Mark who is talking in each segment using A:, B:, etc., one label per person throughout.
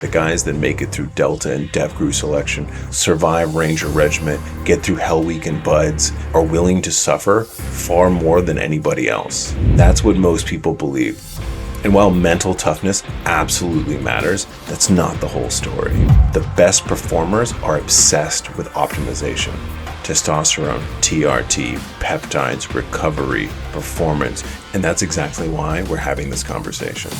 A: The guys that make it through Delta and devgru selection, survive Ranger Regiment, get through Hell Week and Buds, are willing to suffer far more than anybody else. That's what most people believe. And while mental toughness absolutely matters, that's not the whole story. The best performers are obsessed with optimization. Testosterone, TRT, peptides, recovery, performance, and that's exactly why we're having this conversation.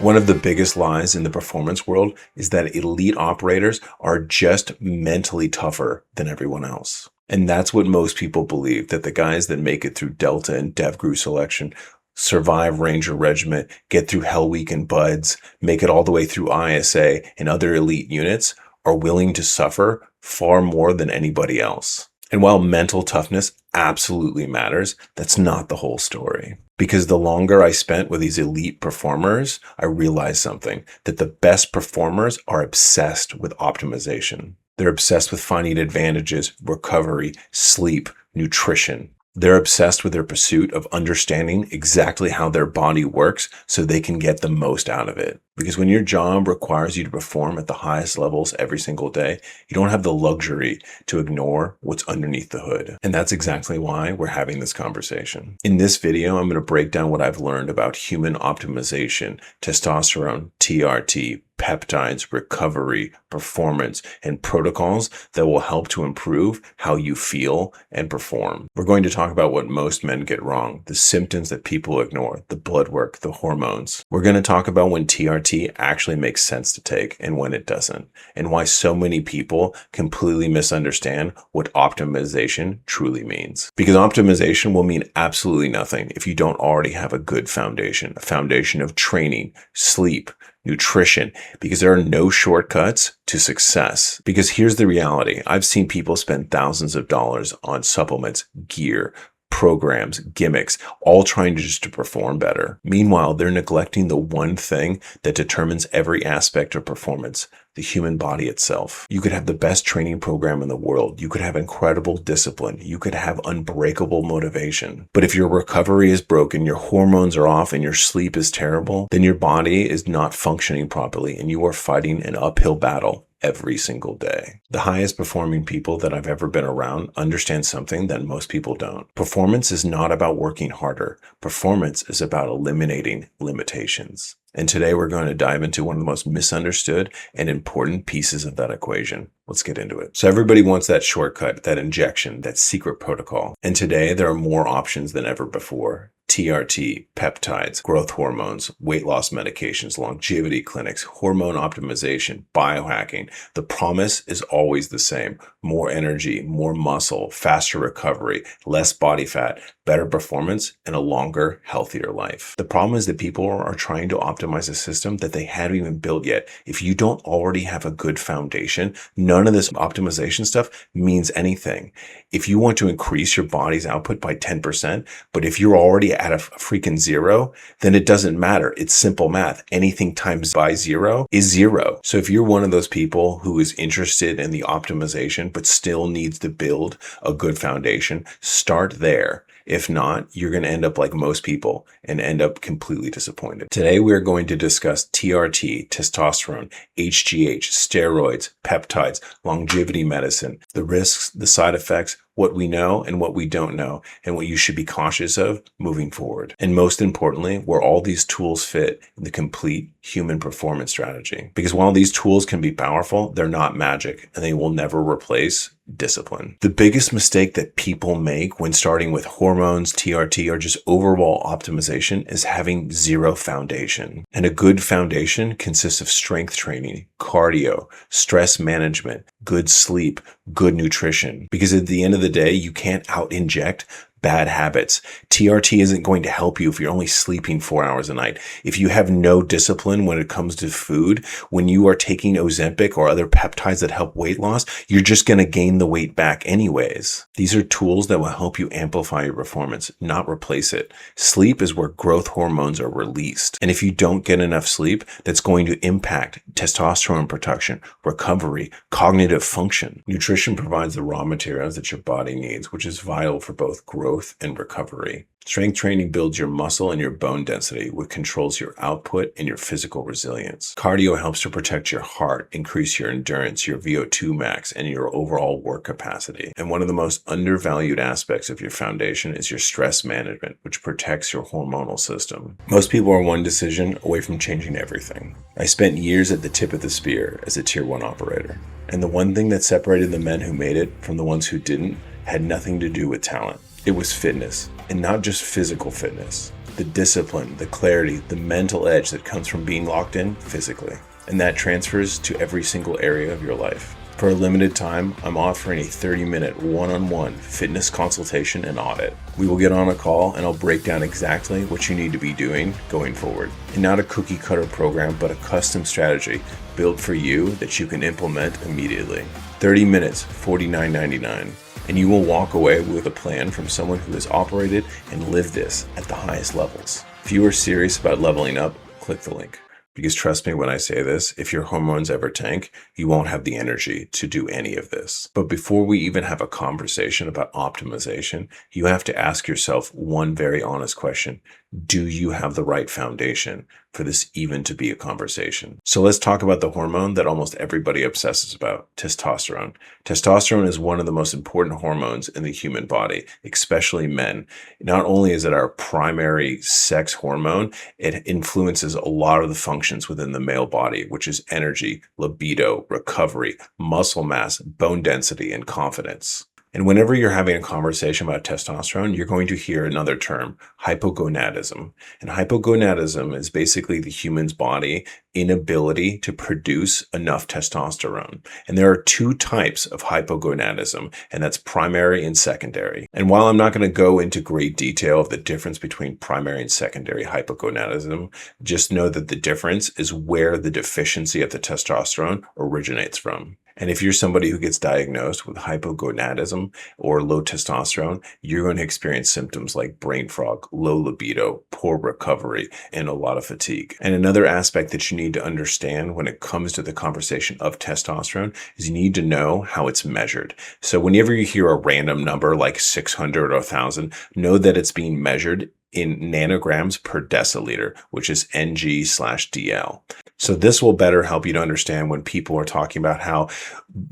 A: One of the biggest lies in the performance world is that elite operators are just mentally tougher than everyone else. And that's what most people believe, that the guys that make it through Delta and devgru selection, survive Ranger Regiment, get through Hell Week and Buds, make it all the way through ISA and other elite units are willing to suffer far more than anybody else. And while mental toughness absolutely matters, that's not the whole story. Because the longer I spent with these elite performers, I realized something, that the best performers are obsessed with optimization. They're obsessed with finding advantages, recovery, sleep, nutrition. They're obsessed with their pursuit of understanding exactly how their body works so they can get the most out of it. Because when your job requires you to perform at the highest levels every single day, you don't have the luxury to ignore what's underneath the hood. And that's exactly why we're having this conversation. In this video, I'm going to break down what I've learned about human optimization, testosterone, TRT, peptides, recovery, performance, and protocols that will help to improve how you feel and perform. We're going to talk about what most men get wrong, the symptoms that people ignore, the blood work, the hormones. We're going to talk about when TRT actually makes sense to take and when it doesn't, and why so many people completely misunderstand what optimization truly means. Because optimization will mean absolutely nothing if you don't already have a good foundation, a foundation of training, sleep, nutrition, because there are no shortcuts to success. Because here's the reality. I've seen people spend thousands of dollars on supplements, gear, programs, gimmicks, all trying to perform better. Meanwhile, they're neglecting the one thing that determines every aspect of performance, the human body itself. You could have the best training program in the world. You could have incredible discipline. You could have unbreakable motivation. But if your recovery is broken, your hormones are off, and your sleep is terrible, then your body is not functioning properly, and you are fighting an uphill battle every single day. The highest performing people that I've ever been around understand something that most people don't. Performance is not about working harder. Performance is about eliminating limitations. And today we're going to dive into one of the most misunderstood and important pieces of that equation. Let's get into it. So everybody wants that shortcut, that injection, that secret protocol. And today there are more options than ever before. TRT, peptides, growth hormones, weight loss medications, longevity clinics, hormone optimization, biohacking. The promise is always the same. More energy, more muscle, faster recovery, less body fat, better performance, and a longer, healthier life. The problem is that people are trying to optimize a system that they haven't even built yet. If you don't already have a good foundation, none of this optimization stuff means anything. If you want to increase your body's output by 10%, but if you're already at a freaking zero, then it doesn't matter. It's simple math. Anything times by zero is zero. So if you're one of those people who is interested in the optimization, but still needs to build a good foundation, start there. If not, you're going to end up like most people and end up completely disappointed. Today, we're going to discuss TRT, testosterone, HGH, steroids, peptides, longevity medicine, the risks, the side effects, what we know and what we don't know, and what you should be cautious of moving forward. And most importantly, where all these tools fit in the complete human performance strategy. Because while these tools can be powerful, they're not magic, and they will never replace discipline. The biggest mistake that people make when starting with hormones, TRT, or just overall optimization is having zero foundation. And a good foundation consists of strength training, cardio, stress management, good sleep, good nutrition. Because at the end of the day, you can't out-inject bad habits. TRT isn't going to help you if you're only sleeping 4 hours a night. If you have no discipline when it comes to food, when you are taking Ozempic or other peptides that help weight loss, you're just going to gain the weight back anyways. These are tools that will help you amplify your performance, not replace it. Sleep is where growth hormones are released. And if you don't get enough sleep, that's going to impact testosterone production, recovery, cognitive function. Nutrition provides the raw materials that your body needs, which is vital for both growth and recovery. Strength training builds your muscle and your bone density, which controls your output and your physical resilience. Cardio helps to protect your heart, increase your endurance, your VO2 max, and your overall work capacity. And one of the most undervalued aspects of your foundation is your stress management, which protects your hormonal system. Most people are one decision away from changing everything. I spent years at the tip of the spear as a Tier 1 operator. And the one thing that separated the men who made it from the ones who didn't had nothing to do with talent. It was fitness, and not just physical fitness. The discipline, the clarity, the mental edge that comes from being locked in physically. And that transfers to every single area of your life. For a limited time, I'm offering a 30-minute one-on-one fitness consultation and audit. We will get on a call and I'll break down exactly what you need to be doing going forward. And not a cookie cutter program, but a custom strategy built for you that you can implement immediately. 30 minutes, $49.99. And you will walk away with a plan from someone who has operated and lived this at the highest levels. If you are serious about leveling up, click the link. Because trust me when I say this, if your hormones ever tank, you won't have the energy to do any of this. But before we even have a conversation about optimization, you have to ask yourself one very honest question. Do you have the right foundation for this even to be a conversation? So let's talk about the hormone that almost everybody obsesses about, testosterone. Testosterone is one of the most important hormones in the human body, especially men. Not only is it our primary sex hormone, it influences a lot of the functions within the male body, which is energy, libido, recovery, muscle mass, bone density, and confidence. And whenever you're having a conversation about testosterone, you're going to hear another term, hypogonadism. And hypogonadism is basically the human's body inability to produce enough testosterone. And there are two types of hypogonadism, and that's primary and secondary. And while I'm not going to go into great detail of the difference between primary and secondary hypogonadism, just know that the difference is where the deficiency of the testosterone originates from. And if you're somebody who gets diagnosed with hypogonadism or low testosterone, you're going to experience symptoms like brain fog, low libido, poor recovery, and a lot of fatigue. And another aspect that you need to understand when it comes to the conversation of testosterone is you need to know how it's measured. So whenever you hear a random number like 600 or 1,000, know that it's being measured in nanograms per deciliter, which is Ng/dl. So this will better help you to understand when people are talking about how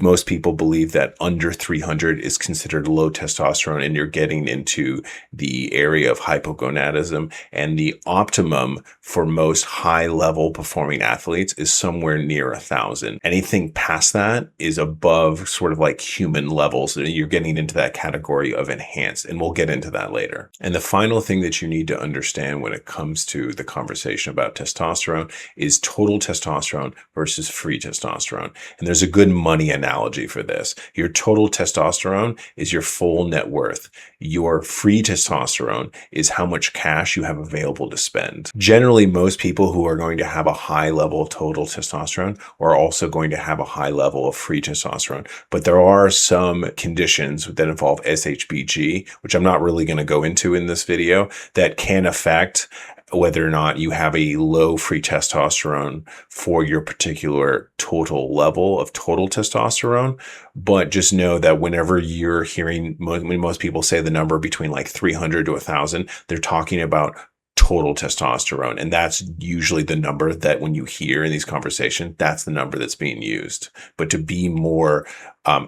A: most people believe that under 300 is considered low testosterone and you're getting into the area of hypogonadism, and the optimum for most high-level performing athletes is somewhere near 1,000. Anything past that is above sort of like human levels. You're getting into that category of enhanced, and we'll get into that later. And the final thing that you need to understand when it comes to the conversation about testosterone is total testosterone versus free testosterone. And there's a good money analogy for this. Your total testosterone is your full net worth. Your free testosterone is how much cash you have available to spend. Generally, most people who are going to have a high level of total testosterone are also going to have a high level of free testosterone. But there are some conditions that involve SHBG, which I'm not really going to go into in this video, that can affect whether or not you have a low free testosterone for your particular total level of total testosterone. But just know that whenever you're hearing, when most people say the number between like 300 to 1,000, they're talking about total testosterone. And that's usually the number that when you hear in these conversations, that's the number that's being used. But to be more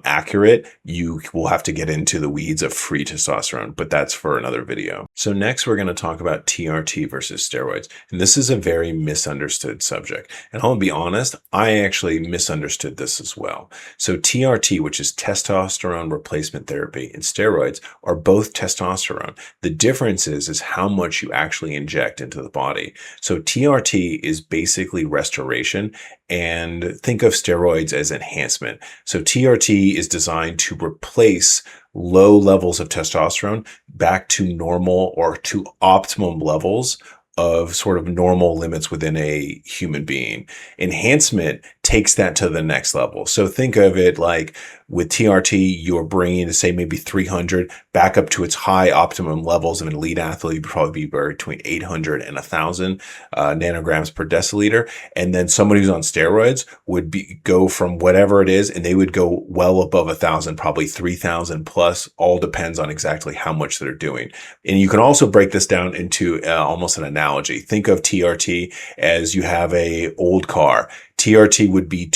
A: accurate, you will have to get into the weeds of free testosterone, but that's for another video. So next we're going to talk about TRT versus steroids. And this is a very misunderstood subject. And I'll be honest, I actually misunderstood this as well. So TRT, which is testosterone replacement therapy, and steroids are both testosterone. The difference is how much you actually inject into the body. So TRT is basically restoration, and think of steroids as enhancement. So TRT TRT is designed to replace low levels of testosterone back to normal or to optimum levels of sort of normal limits within a human being. Enhancement takes that to the next level. So think of it like with TRT, you're bringing, say, maybe 300 back up to its high optimum levels of an elite athlete. You'd probably be between 800 and 1,000 nanograms per deciliter. And then somebody who's on steroids would go from whatever it is, and they would go well above 1,000, probably 3,000 plus. All depends on exactly how much they're doing. And you can also break this down into almost an analogy. Think of TRT as you have a old car. TRT would be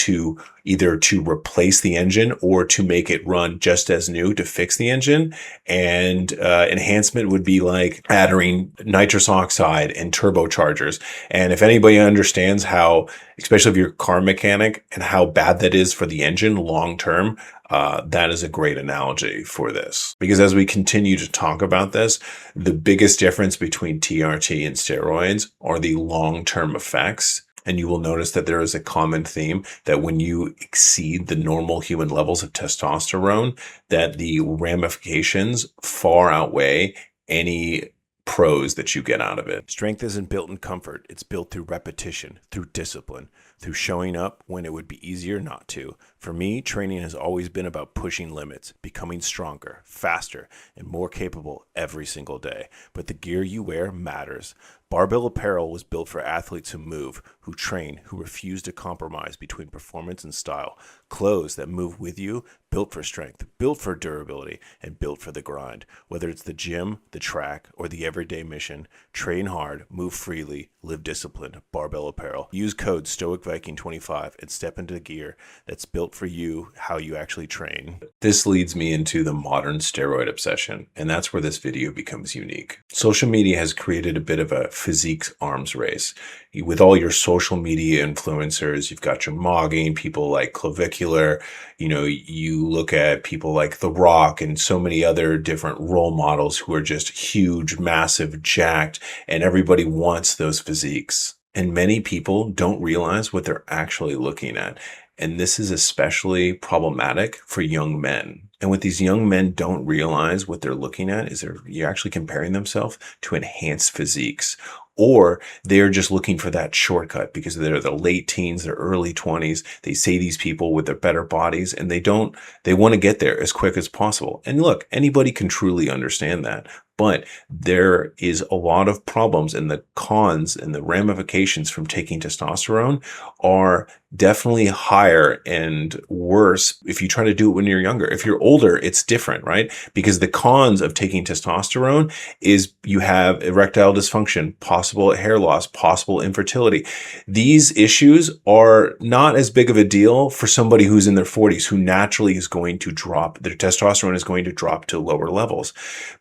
A: either to replace the engine or to make it run just as new, to fix the engine. And enhancement would be like adding nitrous oxide and turbochargers. And if anybody understands how, especially if you're a car mechanic, and how bad that is for the engine long term, that is a great analogy for this. Because as we continue to talk about this, the biggest difference between TRT and steroids are the long-term effects. And you will notice that there is a common theme that when you exceed the normal human levels of testosterone, that the ramifications far outweigh any pros that you get out of it. Strength isn't built in comfort. It's built through repetition, through discipline, through showing up when it would be easier not to. For me, training has always been about pushing limits, becoming stronger, faster, and more capable every single day. But the gear you wear matters. Barbell apparel was built for athletes who move, who train, who refuse to compromise between performance and style. Clothes that move with you, built for strength, built for durability, and built for the grind. Whether it's the gym, the track, or the everyday mission, train hard, move freely, live disciplined. Barbell apparel. Use code Stoic Viking 25 and step into the gear that's built for you, how you actually train. This leads me into the modern steroid obsession, and that's where this video becomes unique. Social media has created a bit of a physique arms race. With all your social media influencers, you've got your mogging, people like Clavicular, you look at people like The Rock and so many other different role models who are just huge, massive, jacked, and everybody wants those physiques. And many people don't realize what they're actually looking at. And this is especially problematic for young men. And what these young men don't realize what they're looking at is you're actually comparing themselves to enhanced physiques. Or they're just looking for that shortcut because they're the late teens, their early 20s. They say these people with their better bodies, and they want to get there as quick as possible. And look, anybody can truly understand that. But there is a lot of problems, and the cons and the ramifications from taking testosterone are definitely higher and worse if you try to do it when you're younger. If you're older, it's different, right? Because the cons of taking testosterone is you have erectile dysfunction, possible hair loss, possible infertility. These issues are not as big of a deal for somebody who's in their 40s, who naturally is going to drop, their testosterone is going to drop to lower levels.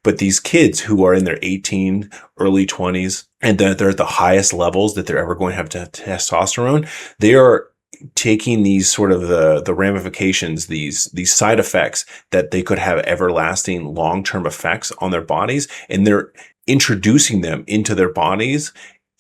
A: But these kids who are in their 18, early 20s, and that they're at the highest levels that they're ever going to have testosterone, they are taking these sort of the ramifications, these side effects that they could have everlasting long-term effects on their bodies, and they're introducing them into their bodies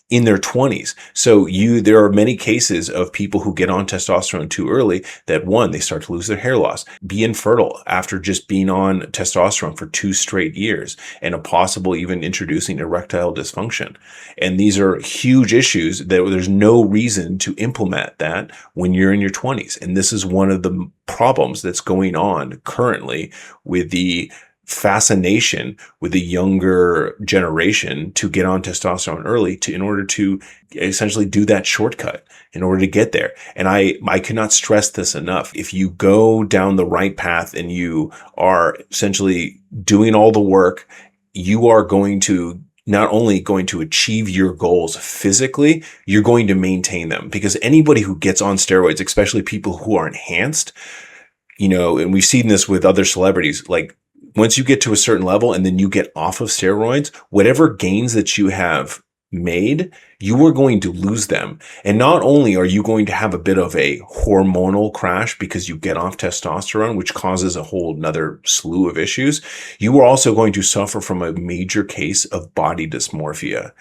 A: in their 20s. So there are many cases of people who get on testosterone too early that, one, they start to lose their hair loss, be infertile after just being on testosterone for 2 straight years, and a possible even introducing erectile dysfunction. And these are huge issues that there's no reason to implement that when you're in your 20s. And this is one of the problems that's going on currently with the fascination with the younger generation to get on testosterone early in order to essentially do that shortcut in order to get there. And I cannot stress this enough. If you go down the right path and you are essentially doing all the work, you are not only going to achieve your goals physically, you're going to maintain them. Because anybody who gets on steroids, especially people who are enhanced, and we've seen this with other celebrities, like once you get to a certain level and then you get off of steroids, whatever gains that you have made, you are going to lose them. And not only are you going to have a bit of a hormonal crash because you get off testosterone, which causes a whole another slew of issues, you are also going to suffer from a major case of body dysmorphia.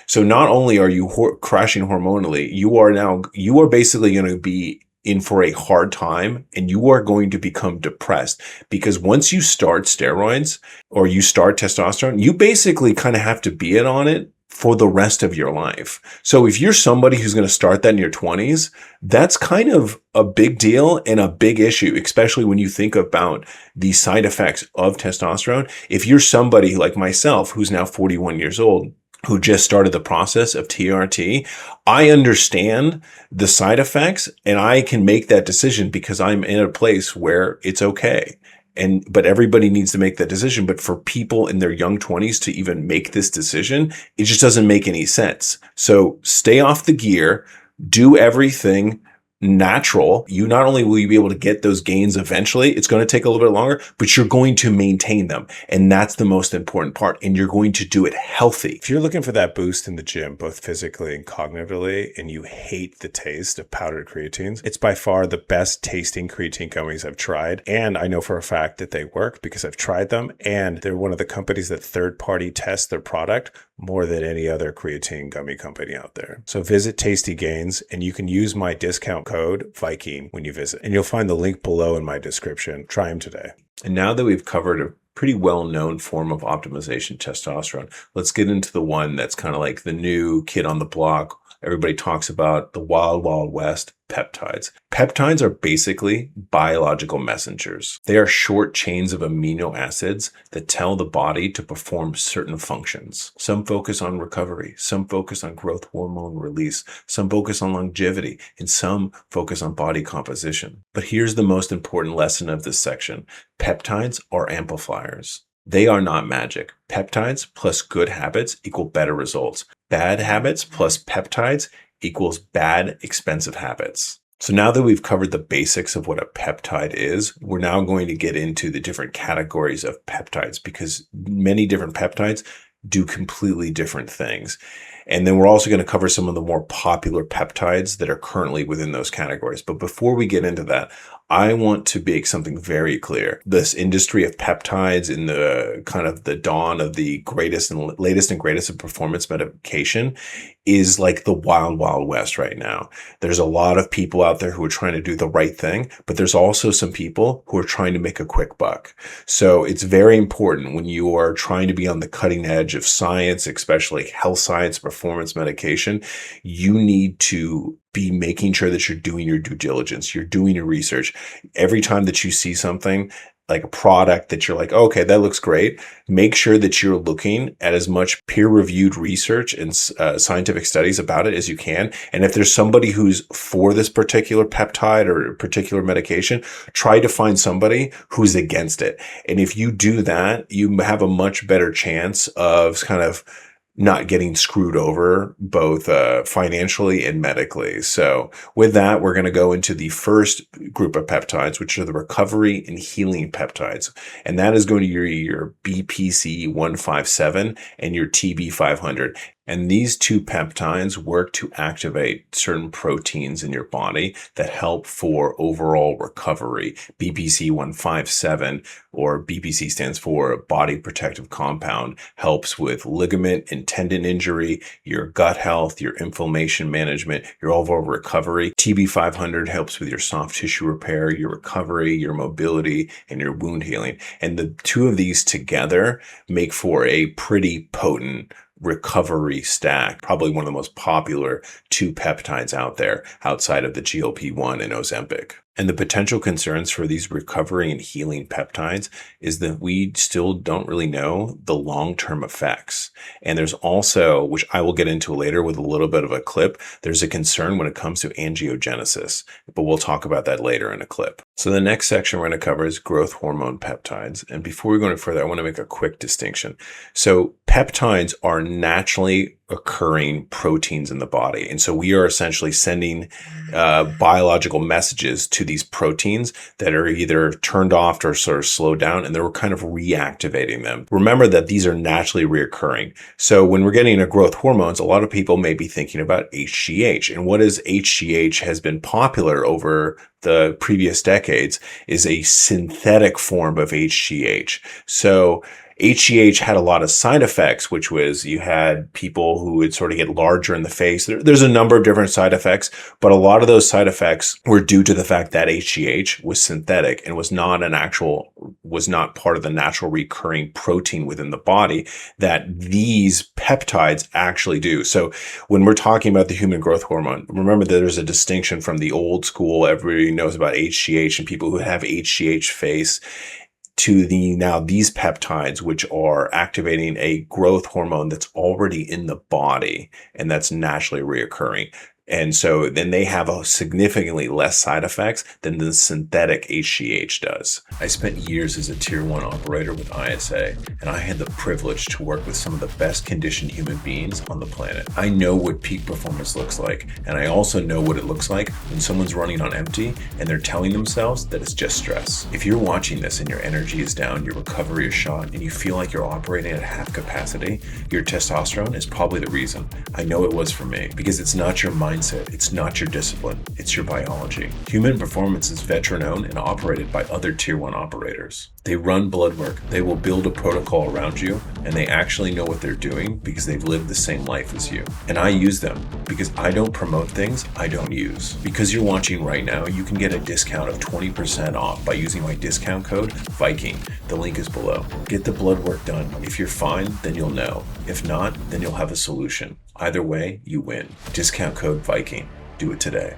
A: So not only are you crashing hormonally, you are basically going to be in for a hard time and you are going to become depressed, because once you start steroids or you start testosterone, you basically kind of have to be in on it for the rest of your life. So if you're somebody who's going to start that in your 20s, that's kind of a big deal and a big issue, especially when you think about the side effects of testosterone. If you're somebody like myself, who's now 41 years old, who just started the process of TRT, I understand the side effects and I can make that decision because I'm in a place where it's okay. But everybody needs to make that decision. But for people in their young 20s to even make this decision, it just doesn't make any sense. So stay off the gear, do everything natural. You not only will you be able to get those gains eventually, it's going to take a little bit longer, but you're going to maintain them. And that's the most important part. And you're going to do it healthy. If you're looking for that boost in the gym, both physically and cognitively, and you hate the taste of powdered creatines, it's by far the best tasting creatine gummies I've tried. And I know for a fact that they work because I've tried them. And they're one of the companies that third-party tests their product more than any other creatine gummy company out there. So visit Tasty Gains and you can use my discount code Viking when you visit. And you'll find the link below in my description. Try them today. And now that we've covered a pretty well-known form of optimization, testosterone, let's get into the one that's kind of like the new kid on the block. Everybody talks about the wild, wild west, peptides. Peptides are basically biological messengers. They are short chains of amino acids that tell the body to perform certain functions. Some focus on recovery, some focus on growth hormone release, some focus on longevity, and some focus on body composition. But here's the most important lesson of this section. Peptides are amplifiers. They are not magic. Peptides plus good habits equal better results. Bad habits plus peptides equals bad, expensive habits. So now that we've covered the basics of what a peptide is, we're now going to get into the different categories of peptides, because many different peptides do completely different things. And then we're also going to cover some of the more popular peptides that are currently within those categories. But before we get into that, I want to make something very clear. This industry of peptides in the kind of the dawn of the latest and greatest of performance medication is like the wild, wild west right now. There's a lot of people out there who are trying to do the right thing, but there's also some people who are trying to make a quick buck. So it's very important when you are trying to be on the cutting edge of science, especially health science, performance medication, you need to be making sure that you're doing your due diligence, you're doing your research. Every time that you see something like a product that you're like, okay, that looks great, make sure that you're looking at as much peer-reviewed research and scientific studies about it as you can. And if there's somebody who's for this particular peptide or particular medication, try to find somebody who's against it. And if you do that, you have a much better chance of kind of not getting screwed over both financially and medically. So with that, we're going to go into the first group of peptides, which are the recovery and healing peptides. And that is going to be your BPC 157 and your TB 500. And these two peptides work to activate certain proteins in your body that help for overall recovery. BPC 157, or BPC stands for Body Protective Compound, helps with ligament and tendon injury, your gut health, your inflammation management, your overall recovery. TB 500 helps with your soft tissue repair, your recovery, your mobility, and your wound healing. And the two of these together make for a pretty potent recovery stack, probably one of the most popular two peptides out there outside of the GLP-1 and Ozempic. And the potential concerns for these recovery and healing peptides is that we still don't really know the long-term effects. And there's also, which I will get into later with a little bit of a clip, there's a concern when it comes to angiogenesis, but we'll talk about that later in a clip. So the next section we're going to cover is growth hormone peptides. And before we go any further, I want to make a quick distinction. So peptides are naturally occurring proteins in the body. And so we are essentially sending biological messages to these proteins that are either turned off or sort of slowed down, and they're kind of reactivating them. Remember that these are naturally reoccurring. So when we're getting into growth hormones, a lot of people may be thinking about HGH. And what is HGH has been popular over the previous decades is a synthetic form of HGH. So HGH had a lot of side effects, which was you had people who would sort of get larger in the face. There's a number of different side effects, but a lot of those side effects were due to the fact that HGH was synthetic and was not part of the natural recurring protein within the body that these peptides actually do. So when we're talking about the human growth hormone, remember that there's a distinction from the old school, everybody knows about HGH and people who have HGH face, to these peptides, which are activating a growth hormone that's already in the body and that's naturally reoccurring. And so then they have a significantly less side effects than the synthetic HGH does. I spent years as a tier 1 operator with ISA, and I had the privilege to work with some of the best conditioned human beings on the planet. I know what peak performance looks like, and I also know what it looks like when someone's running on empty and they're telling themselves that it's just stress. If you're watching this and your energy is down, your recovery is shot, and you feel like you're operating at half capacity, your testosterone is probably the reason. I know it was for me, because it's not your mindset. It's not your discipline, it's your biology. Human performance is veteran-owned and operated by other tier 1 operators. They run blood work, they will build a protocol around you, and they actually know what they're doing because they've lived the same life as you. And I use them because I don't promote things I don't use. Because you're watching right now, you can get a discount of 20% off by using my discount code Viking. The link is below. Get the blood work done. If you're fine, then you'll know. If not, then you'll have a solution. Either way, you win. Discount code Viking. Do it today.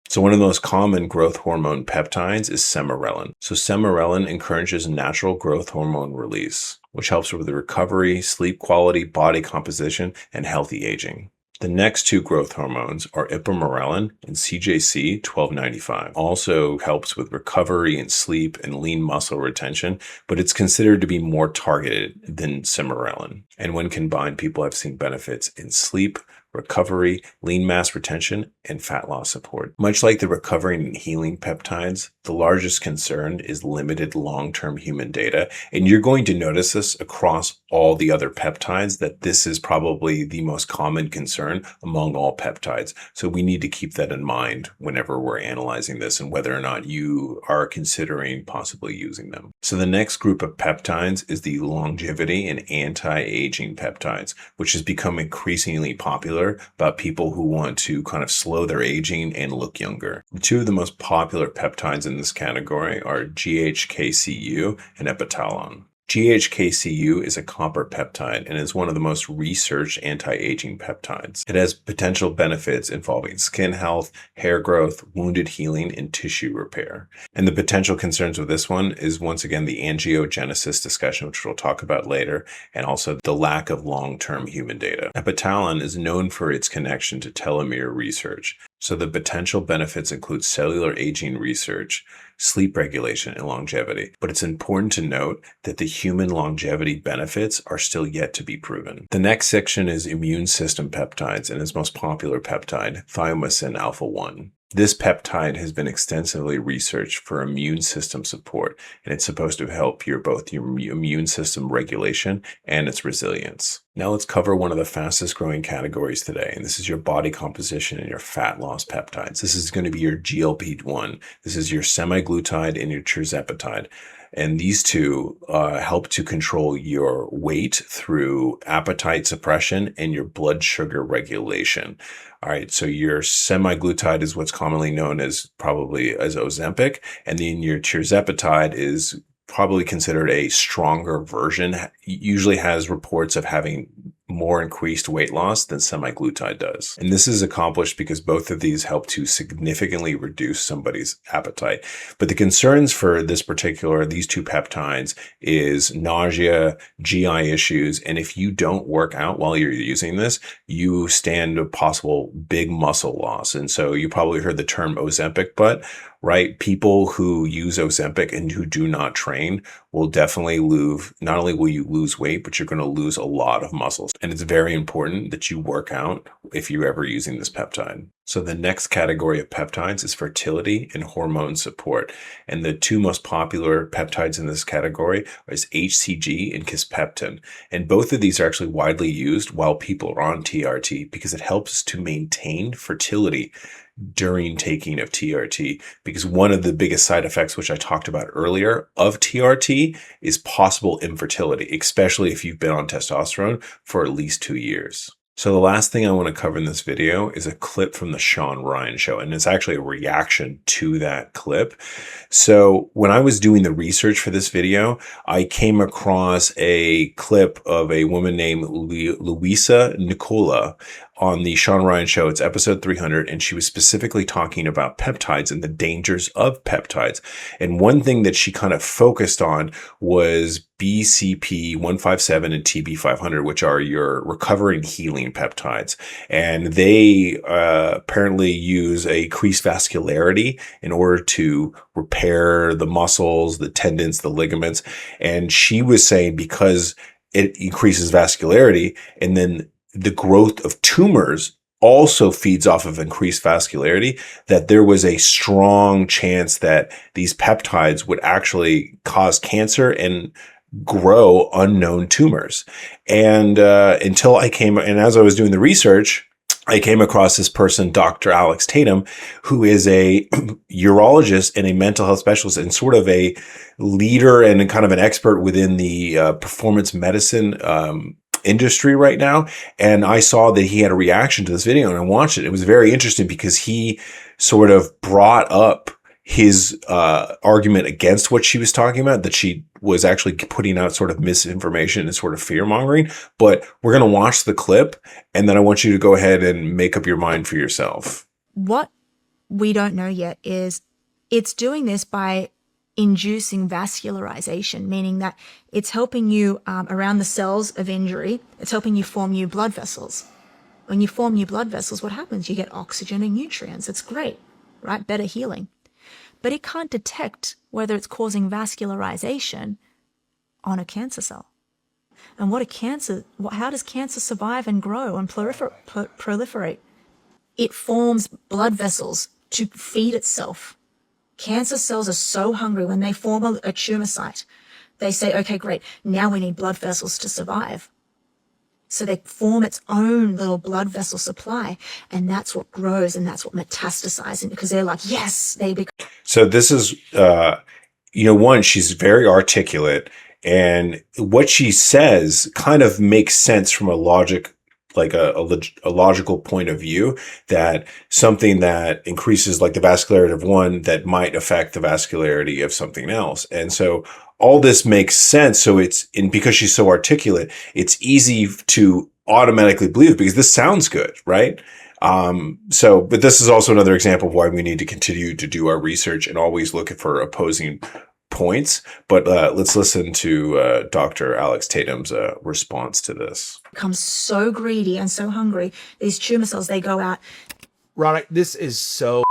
A: So one of the most common growth hormone peptides is semarelin. So semarelin encourages natural growth hormone release, which helps with the recovery, sleep quality, body composition, and healthy aging. The next two growth hormones are ipamorelin and CJC 1295. Also helps with recovery and sleep and lean muscle retention, but it's considered to be more targeted than semarelin. And when combined, people have seen benefits in sleep, recovery, lean mass retention, and fat loss support. Much like the recovering and healing peptides, the largest concern is limited long-term human data. And you're going to notice this across all the other peptides, that this is probably the most common concern among all peptides. So we need to keep that in mind whenever we're analyzing this and whether or not you are considering possibly using them. So the next group of peptides is the longevity and anti-aging peptides, which has become increasingly popular about people who want to kind of slow their aging and look younger. Two of the most popular peptides in this category are GHKCU and epitalon. GHKCU is a copper peptide and is one of the most researched anti-aging peptides. It has potential benefits involving skin health, hair growth, wounded healing, and tissue repair. And the potential concerns with this one is, once again, the angiogenesis discussion, which we'll talk about later, and also the lack of long-term human data. Epitalon is known for its connection to telomere research. So the potential benefits include cellular aging research, sleep regulation, and longevity. But it's important to note that the human longevity benefits are still yet to be proven. The next section is immune system peptides, and its most popular peptide, thymosin alpha-1. This peptide has been extensively researched for immune system support, and it's supposed to help both your immune system regulation and its resilience. Now let's cover one of the fastest growing categories today, and this is your body composition and your fat loss peptides. This is going to be your GLP-1. This is your semaglutide and your tirzepatide. And these two help to control your weight through appetite suppression and your blood sugar regulation. All right, so your semaglutide is what's commonly known as Ozempic, and then your tirzepatide is probably considered a stronger version. Usually has reports of having more increased weight loss than semaglutide does. And this is accomplished because both of these help to significantly reduce somebody's appetite. But the concerns for these two peptides is nausea, GI issues, and if you don't work out while you're using this, you stand a possible big muscle loss. And so you probably heard the term Ozempic butt, right? People who use Ozempic and who do not train will definitely lose, not only will you lose weight, but you're going to lose a lot of muscles. And it's very important that you work out if you're ever using this peptide. So the next category of peptides is fertility and hormone support. And the two most popular peptides in this category is HCG and kisspeptin. And both of these are actually widely used while people are on TRT because it helps to maintain fertility. during taking of TRT, because one of the biggest side effects, which I talked about earlier, of TRT is possible infertility, especially if you've been on testosterone for at least 2 years. So the last thing I want to cover in this video is a clip from the Sean Ryan show, and it's actually a reaction to that clip. So when I was doing the research for this video, I came across a clip of a woman named Luisa Nicola on the Sean Ryan show. It's episode 300, and she was specifically talking about peptides and the dangers of peptides. And one thing that she kind of focused on was BCP 157 and TB 500, which are your recovering healing peptides. And they apparently use a increased vascularity in order to repair the muscles, the tendons, the ligaments. And she was saying because it increases vascularity, and then the growth of tumors also feeds off of increased vascularity, that there was a strong chance that these peptides would actually cause cancer and grow unknown tumors. And as I was doing the research, I came across this person, Dr. Alex Tatum, who is a urologist and a mental health specialist and sort of a leader and kind of an expert within the performance medicine industry right now. And I saw that he had a reaction to this video, and I watched it. It was very interesting because he sort of brought up his argument against what she was talking about, that she was actually putting out sort of misinformation and sort of fear mongering. But we're going to watch the clip, and then I want you to go ahead and make up your mind for yourself.
B: What we don't know yet is it's doing this by inducing vascularization, meaning that it's helping you around the cells of injury. It's helping you form new blood vessels. When you form new blood vessels, what happens? You get oxygen and nutrients. It's great, right? Better healing. But it can't detect whether it's causing vascularization on a cancer cell. And how does cancer survive and grow and proliferate? It forms blood vessels to feed itself. Cancer cells are so hungry when they form a tumor site. They say, okay, great, now we need blood vessels to survive. So they form its own little blood vessel supply, and that's what grows, and that's what metastasizes, because they're like, yes, they become.
A: So this is, one, she's very articulate, and what she says kind of makes sense from a logic, like a logical point of view, that something that increases like the vascularity of one that might affect the vascularity of something else. And so all this makes sense. So because she's so articulate, it's easy to automatically believe, because this sounds good, right? But this is also another example of why we need to continue to do our research and always look for opposing points. But let's listen to Dr. Alex Tatum's response to this.
B: Become so greedy and so hungry, these tumor cells, they go out.
C: Ronick, this is so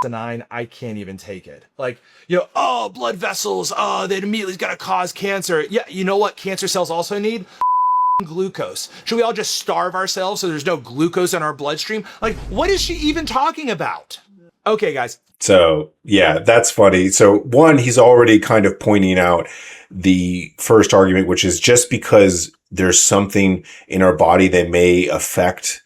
C: asinine, I can't even take it. Like, blood vessels, that immediately is going to cause cancer. Yeah, you know what cancer cells also need? Glucose. Should we all just starve ourselves so there's no glucose in our bloodstream? Like, what is she even talking about? Okay, guys.
A: So, yeah, that's funny. So, one, he's already kind of pointing out the first argument, which is just because there's something in our body that may affect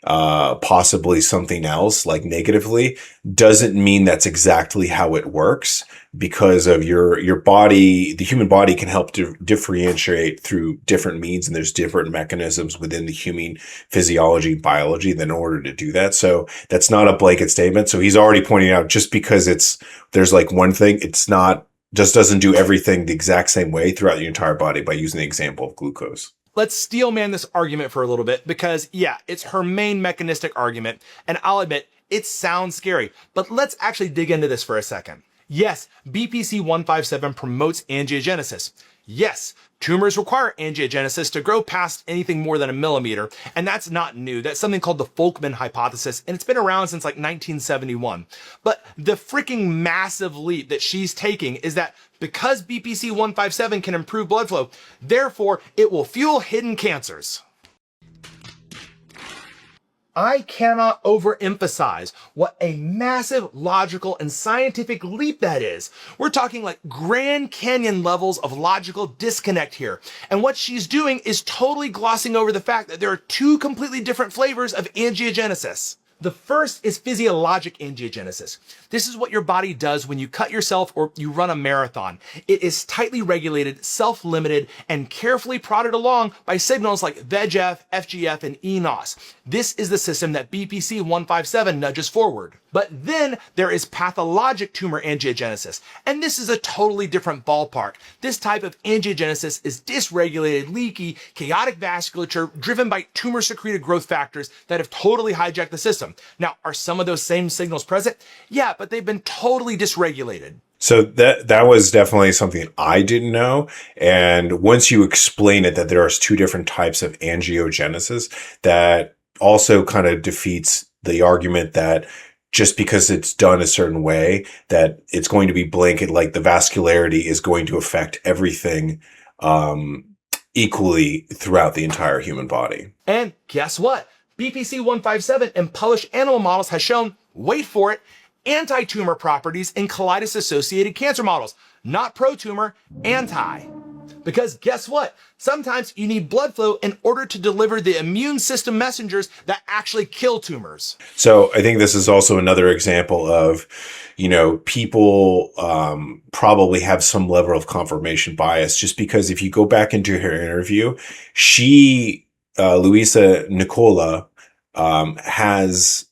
A: possibly something else, like negatively, doesn't mean that's exactly how it works, because of your body. The human body can help to differentiate through different means, and there's different mechanisms within the human physiology, biology, in order to do that. So that's not a blanket statement. So he's already pointing out, just because there's like one thing, it's not, just doesn't do everything the exact same way throughout your entire body, by using the example of glucose.
C: Let's steelman this argument for a little bit, because yeah, it's her main mechanistic argument, and I'll admit, it sounds scary, but let's actually dig into this for a second. Yes, BPC 157 promotes angiogenesis. Yes, tumors require angiogenesis to grow past anything more than a millimeter, and that's not new. That's something called the Folkman hypothesis, and it's been around since like 1971. But the freaking massive leap that she's taking is that because BPC 157 can improve blood flow, therefore it will fuel hidden cancers. I cannot overemphasize what a massive logical and scientific leap that is. We're talking like Grand Canyon levels of logical disconnect here. And what she's doing is totally glossing over the fact that there are two completely different flavors of angiogenesis. The first is physiologic angiogenesis. This is what your body does when you cut yourself or you run a marathon. It is tightly regulated, self-limited, and carefully prodded along by signals like VEGF, FGF, and eNOS. This is the system that BPC 157 nudges forward. But then there is pathologic tumor angiogenesis, and this is a totally different ballpark. This type of angiogenesis is dysregulated, leaky, chaotic vasculature driven by tumor-secreted growth factors that have totally hijacked the system. Now, are some of those same signals present? Yeah, but they've been totally dysregulated.
A: So that was definitely something I didn't know. And once you explain it, that there are two different types of angiogenesis, that also kind of defeats the argument that just because it's done a certain way, that it's going to be blanket, like the vascularity is going to affect everything equally throughout the entire human body.
C: And guess what? BPC 157 in published animal models has shown, wait for it, anti-tumor properties in colitis-associated cancer models. Not pro-tumor, anti. Because guess what? Sometimes you need blood flow in order to deliver the immune system messengers that actually kill tumors.
A: So I think this is also another example of, people probably have some level of confirmation bias, just because if you go back into her interview, Luisa Nicola, has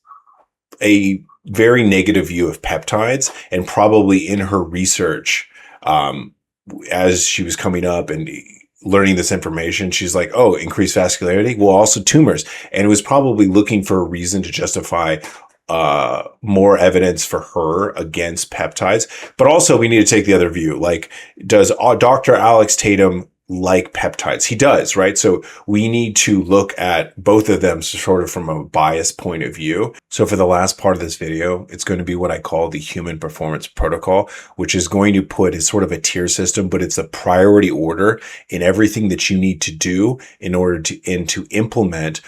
A: a very negative view of peptides, and probably in her research, as she was coming up and learning this information, she's like, oh, increased vascularity, well, also tumors. And it was probably looking for a reason to justify more evidence for her against peptides. But also we need to take the other view. Like, does Dr. Alex Tatum like peptides? He does, right? So we need to look at both of them sort of from a biased point of view. So for the last part of this video, it's going to be what I call the human performance protocol, which is going to put as sort of a tier system, but it's a priority order in everything that you need to do in order to implement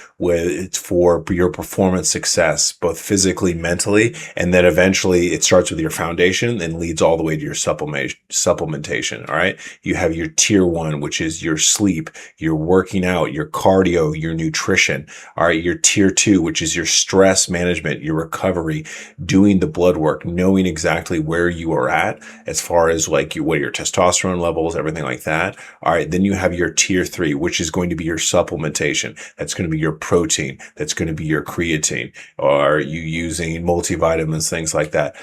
A: for your performance success, both physically, mentally, and then eventually it starts with your foundation and leads all the way to your supplementation. All right. You have your tier 1, which is your sleep, your working out, your cardio, your nutrition. All right. Your tier 2, which is your stress management, your recovery, doing the blood work, knowing exactly where you are at as far as like what your testosterone levels, everything like that. All right. Then you have your tier 3, which is going to be your supplementation. That's going to be your protein. That's going to be your creatine. Are you using multivitamins, things like that?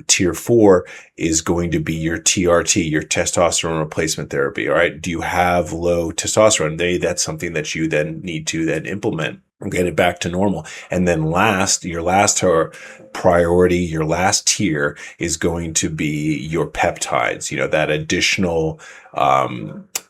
A: Tier 4 is going to be your TRT, your testosterone replacement therapy. All right. Do you have low testosterone? That's something that you then need to then implement and get it back to normal. And then your last priority, your last tier is going to be your peptides, that additional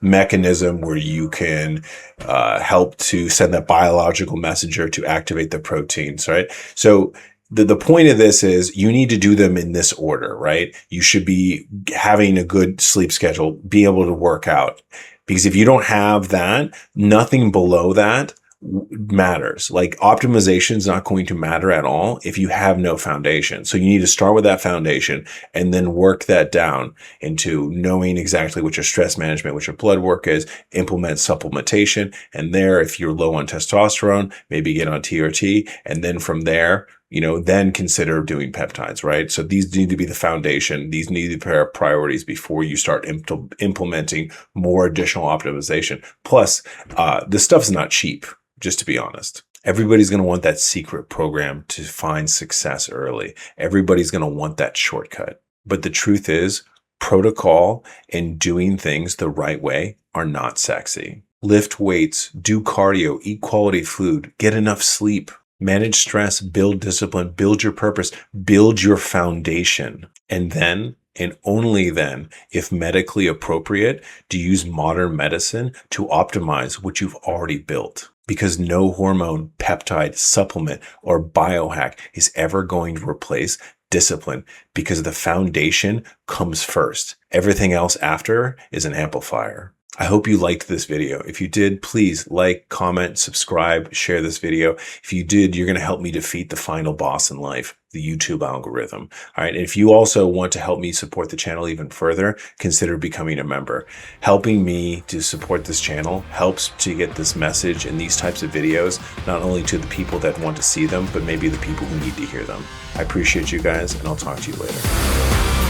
A: mechanism where you can help to send that biological messenger to activate the proteins, right? So the point of this is you need to do them in this order, right? You should be having a good sleep schedule, be able to work out. Because if you don't have that, nothing below that matters. Like optimization is not going to matter at all if you have no foundation. So you need to start with that foundation and then work that down into knowing exactly what your stress management, what your blood work is, implement supplementation. And there, if you're low on testosterone, maybe get on TRT. And then from there, then consider doing peptides, right? So these need to be the foundation. These need to be priorities before you start implementing more additional optimization. Plus, this stuff is not cheap. Just to be honest, everybody's going to want that secret program to find success early. Everybody's going to want that shortcut. But the truth is, protocol and doing things the right way are not sexy. Lift weights, do cardio, eat quality food, get enough sleep, manage stress, build discipline, build your purpose, build your foundation. And then, and only then, if medically appropriate, to use modern medicine to optimize what you've already built. Because no hormone, peptide, supplement, or biohack is ever going to replace discipline, because the foundation comes first. Everything else after is an amplifier. I hope you liked this video. If you did, please like, comment, subscribe, share this video. If you did, you're going to help me defeat the final boss in life, the YouTube algorithm. All right. And if you also want to help me support the channel even further, consider becoming a member. Helping me to support this channel helps to get this message and these types of videos, not only to the people that want to see them, but maybe the people who need to hear them. I appreciate you guys, and I'll talk to you later.